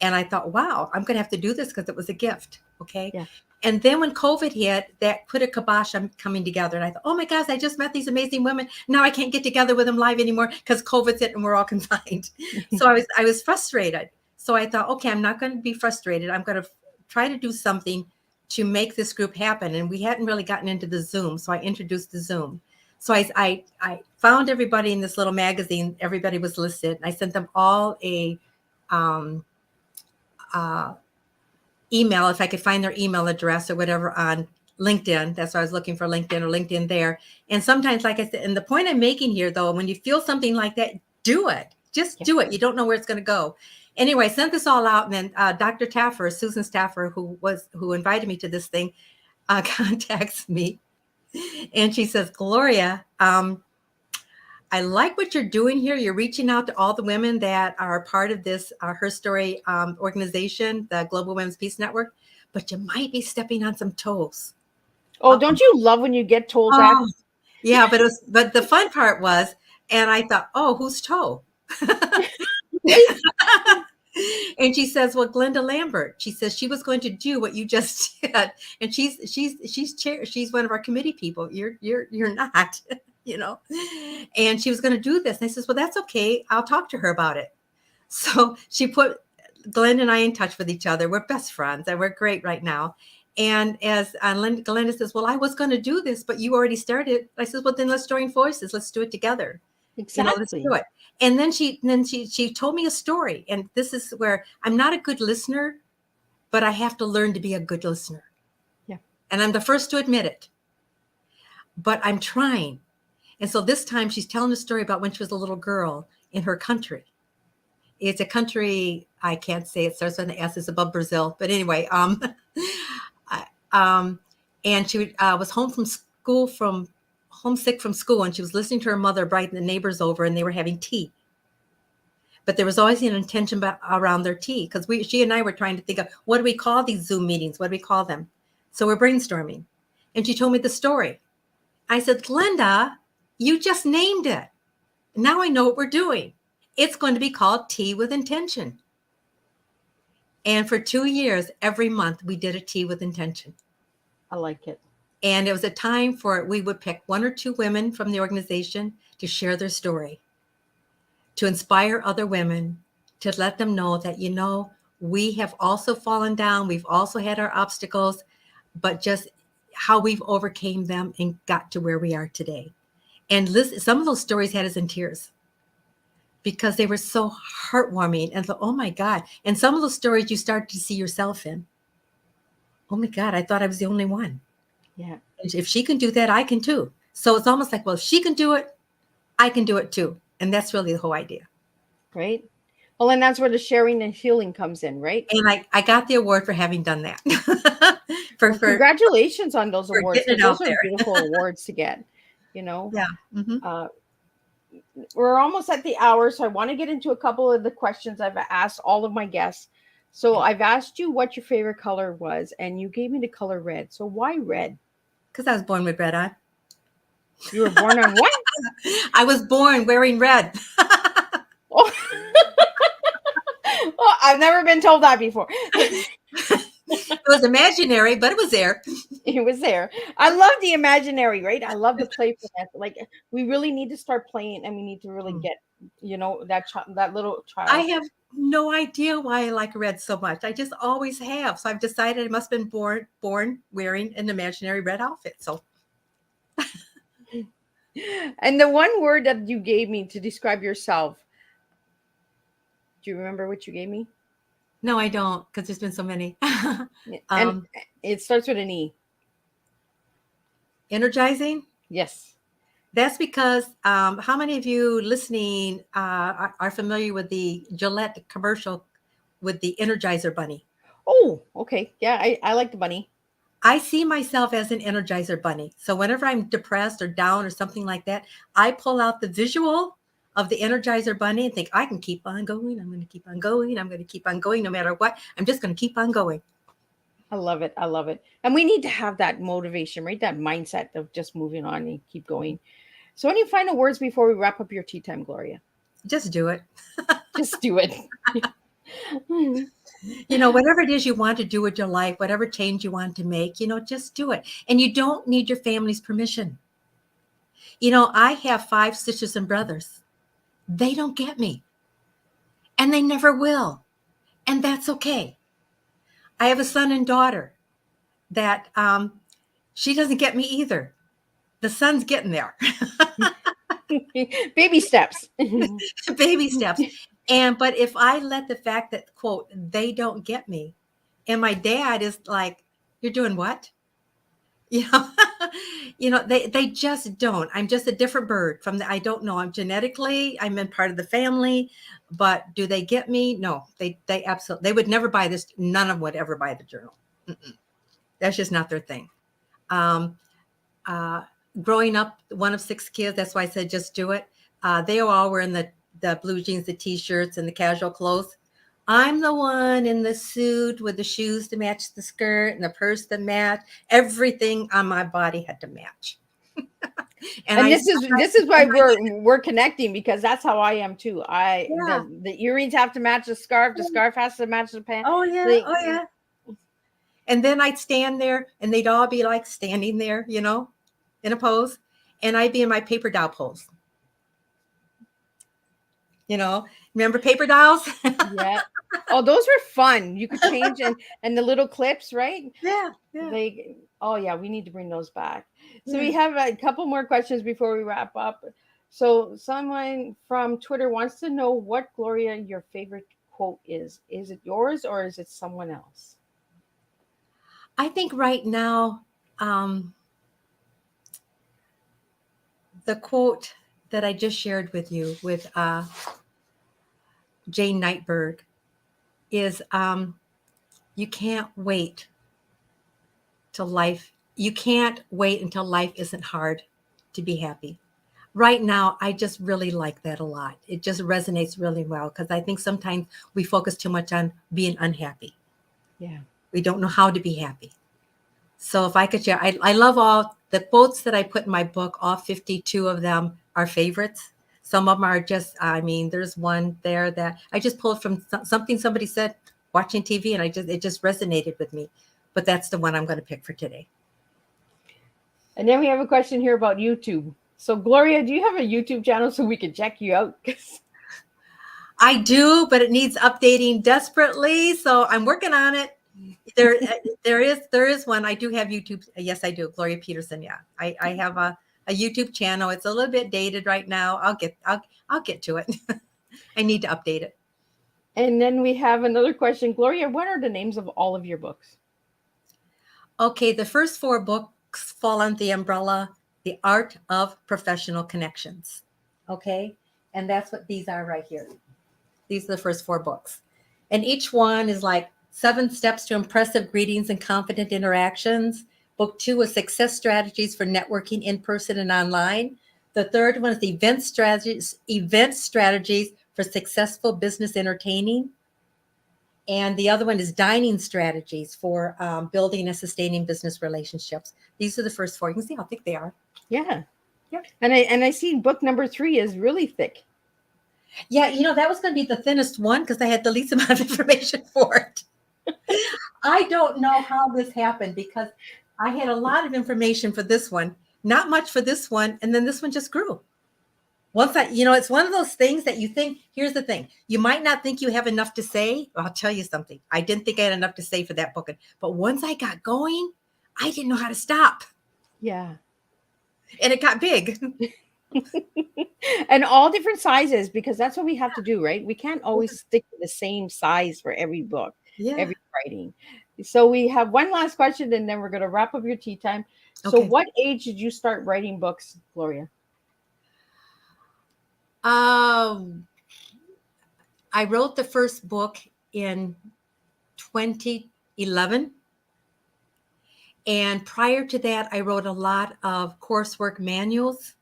And I thought, wow, I'm going to have to do this because it was a gift. Okay. Yeah. And then when COVID hit, that put a kibosh on coming together. And I thought, oh my gosh, I just met these amazing women. Now I can't get together with them live anymore because COVID's hit and we're all confined. So I was frustrated. So I thought, okay, I'm not going to be frustrated. I'm going to try to do something to make this group happen. And we hadn't really gotten into the Zoom. So I introduced the Zoom. So I found everybody in this little magazine. Everybody was listed. I sent them all a email, if I could find their email address or whatever, on LinkedIn. That's why I was looking for LinkedIn or LinkedIn there. And sometimes, like I said, and the point I'm making here, though, when you feel something like that, do it. Just do it. You don't know where it's going to go. Anyway, I sent this all out, and then Dr. Taffer, Susan Staffer, who invited me to this thing, contacts me, and she says, Gloria, I like what you're doing here. You're reaching out to all the women that are part of this Her Story organization, the Global Women's Peace Network. but you might be stepping on some toes. Oh, don't you love when you get told that? Oh, yeah, but the fun part was, and I thought, oh, whose toe? And she says, well, Glenda Lambert. She says she was going to do what you just did, and she's one of our committee people. You're not, you know. And she was going to do this. And I says, well, that's okay. I'll talk to her about it. So she put Glenda and I in touch with each other. We're best friends, and we're great right now. And as Glenda says, well, I was going to do this, but you already started. I said, well, then let's join forces. Let's do it together. Exactly. Let's do it. And then she told me a story. And this is where I'm not a good listener, but I have to learn to be a good listener. Yeah. And I'm the first to admit it. But I'm trying. And so this time she's telling a story about when she was a little girl in her country. It's a country, I can't say, it starts with an S, it's above Brazil. But anyway, and she was homesick from school, and she was listening to her mother brighten the neighbors over, and they were having tea. But there was always an intention around their tea, because she and I were trying to think of, what do we call these Zoom meetings? What do we call them? So we're brainstorming. And she told me the story. I said, Glenda, you just named it. Now I know what we're doing. It's going to be called Tea with Intention. And for 2 years, every month, we did a tea with intention. I like it. And it was a time we would pick 1 or 2 women from the organization to share their story, to inspire other women, to let them know that, we have also fallen down. We've also had our obstacles, but just how we've overcame them and got to where we are today. And some of those stories had us in tears because they were so heartwarming. And oh my God. And some of those stories you start to see yourself in. Oh my God, I thought I was the only one. Yeah. If she can do that, I can too. So it's almost like, well, if she can do it, I can do it too. And that's really the whole idea. Right. Well, and that's where the sharing and healing comes in, right? And I got the award for having done that. Congratulations on those awards. Those are there. beautiful awards to get, Yeah. Mm-hmm. We're almost at the hour, so I want to get into a couple of the questions I've asked all of my guests. So I've asked you what your favorite color was, and you gave me the color red. So why red? Because I was born with red on. You were born on what? I was born wearing red. Oh. Well, I've never been told that before. It was imaginary, but it was there. It was there. I love the imaginary, right? I love the playfulness. Like, we really need to start playing, and we need to really get, that little child. I have no idea why I like red so much. I just always have. So I've decided I must have been born wearing an imaginary red outfit. So. And the one word that you gave me to describe yourself, do you remember what you gave me? No, I don't, because there's been so many. And it starts with an E. Energizing? Yes. That's because how many of you listening are familiar with the Gillette commercial with the Energizer Bunny? Oh, okay. Yeah, I like the bunny. I see myself as an Energizer Bunny. So whenever I'm depressed or down or something like that, I pull out the visual of the Energizer Bunny and think, I can keep on going. I'm going to keep on going. I'm going to keep on going no matter what. I'm just going to keep on going. I love it. I love it. And we need to have that motivation, right? That mindset of just moving on and keep going. So any final words before we wrap up your tea time, Gloria? Just do it. Just do it. Whatever it is you want to do with your life, whatever change you want to make, just do it. And you don't need your family's permission. I have 5 sisters and brothers. They don't get me. And they never will. And that's okay. I have a son and daughter that she doesn't get me either. The son's getting there. Baby steps. Baby steps. But if I let the fact that, quote, they don't get me, and my dad is like, you're doing what? They just don't. I'm just a different bird I don't know. I'm in part of the family, but do they get me? No, they absolutely, they would never buy this. None of them would ever buy the journal. That's just not their thing. Growing up, one of 6 kids, that's why I said, just do it. They all were in the blue jeans, the t-shirts and the casual clothes. I'm the one in the suit with the shoes to match the skirt and the purse to match. Everything on my body had to match. And this is why we're connecting, because that's how I am too. Yeah. The earrings have to match the scarf has to match the pants. Oh yeah, oh yeah. And then I'd stand there and they'd all be like standing there, in a pose. And I'd be in my paper doll pose. Remember paper dolls? Yeah. Oh, those were fun. You could change and the little clips, right? Yeah. Oh yeah, we need to bring those back. So we have a couple more questions before we wrap up. So someone from Twitter wants to know what, Gloria, your favorite quote is. Is it yours or is it someone else? I think right now, the quote that I just shared with you with Jane Nightberg is, you can't wait until life isn't hard to be happy. Right now, I just really like that a lot. It just resonates really well, because I think sometimes we focus too much on being unhappy. Yeah. We don't know how to be happy. So if I could share, I love all the quotes that I put in my book. All 52 of them are favorites. Some of them are just, there's one there that I just pulled from something somebody said watching TV, and it just resonated with me. But that's the one I'm going to pick for today. And then we have a question here about YouTube. So Gloria, do you have a YouTube channel so we can check you out? I do, but it needs updating desperately. So I'm working on it. There is one. I do have YouTube. Yes, I do. Gloria Petersen. Yeah, I have a YouTube channel. It's a little bit dated right now. I'll get to it. I need to update it. And then we have another question. Gloria, what are the names of all of your books? Okay, the first 4 books fall under the umbrella, The Art of Professional Connections. Okay, and that's what these are right here. These are the first 4 books. And each one is like 7 Steps to Impressive Greetings and Confident Interactions. Book 2 is Success Strategies for Networking in Person and Online. The third one is Event Strategies for Successful Business Entertaining. And the other one is Dining Strategies for Building and Sustaining Business Relationships. These are the first 4. You can see how thick they are. Yeah. And I see book number 3 is really thick. Yeah, that was going to be the thinnest one because I had the least amount of information for it. I don't know how this happened, because I had a lot of information for this one, not much for this one, and then this one just grew. It's one of those things that you think, here's the thing, you might not think you have enough to say. I'll tell you something. I didn't think I had enough to say for that book, but once I got going, I didn't know how to stop. Yeah. And it got big. And all different sizes, because that's what we have to do, right? We can't always stick to the same size for every book, every writing. So we have one last question, and then we're going to wrap up your tea time. So what age did you start writing books, Gloria? I wrote the first book in 2011. And prior to that, I wrote a lot of coursework manuals,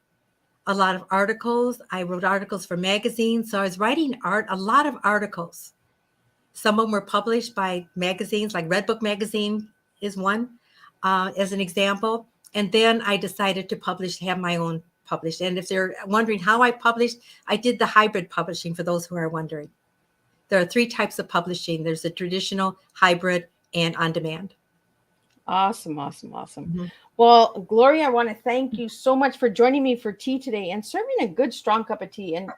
a lot of articles. I wrote articles for magazines. So I was writing a lot of articles. Some of them were published by magazines, like Redbook Magazine is one, as an example. And then I decided to have my own published. And if they're wondering how I published, I did the hybrid publishing, for those who are wondering. There are 3 types of publishing. There's the traditional, hybrid, and on-demand. Awesome. Mm-hmm. Well, Gloria, I want to thank you so much for joining me for tea today and serving a good, strong cup of tea and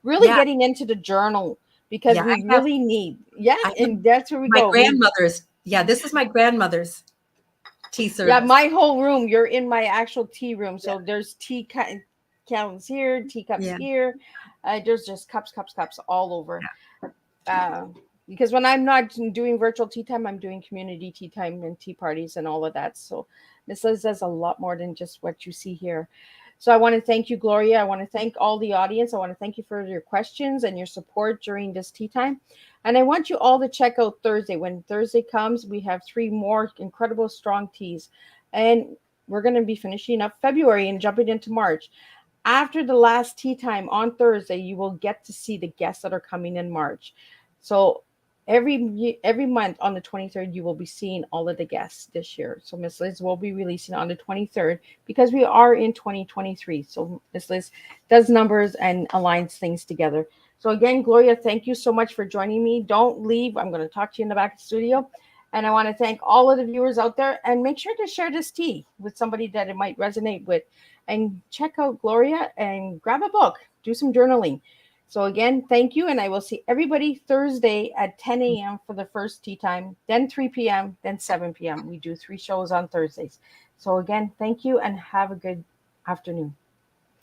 really getting into the journal, because we really need. Yeah, and that's where we go. My grandmother's. This is my grandmother's tea service. Yeah, my whole room. You're in my actual tea room. So there's tea cans here, teacups here. There's just cups all over. Because when I'm not doing virtual tea time, I'm doing community tea time and tea parties and all of that. So this is a lot more than just what you see here. So I want to thank you, Gloria. I want to thank all the audience. I want to thank you for your questions and your support during this tea time. And I want you all to check out Thursday. When Thursday comes, we have 3 more incredible strong teas. And we're going to be finishing up February and jumping into March. After the last tea time on Thursday, you will get to see the guests that are coming in March. So every month on the 23rd, you will be seeing all of the guests this year. So Miss Liz will be releasing on the 23rd because we are in 2023. So Miss Liz does numbers and aligns things together. So again, Gloria, thank you so much for joining me. Don't leave. I'm going to talk to you in the back of the studio. And I want to thank all of the viewers out there, and make sure to share this tea with somebody that it might resonate with. And check out Gloria and grab a book, do some journaling. So again, thank you. And I will see everybody Thursday at 10 a.m. for the first tea time, then 3 p.m., then 7 p.m. We do 3 shows on Thursdays. So again, thank you and have a good afternoon.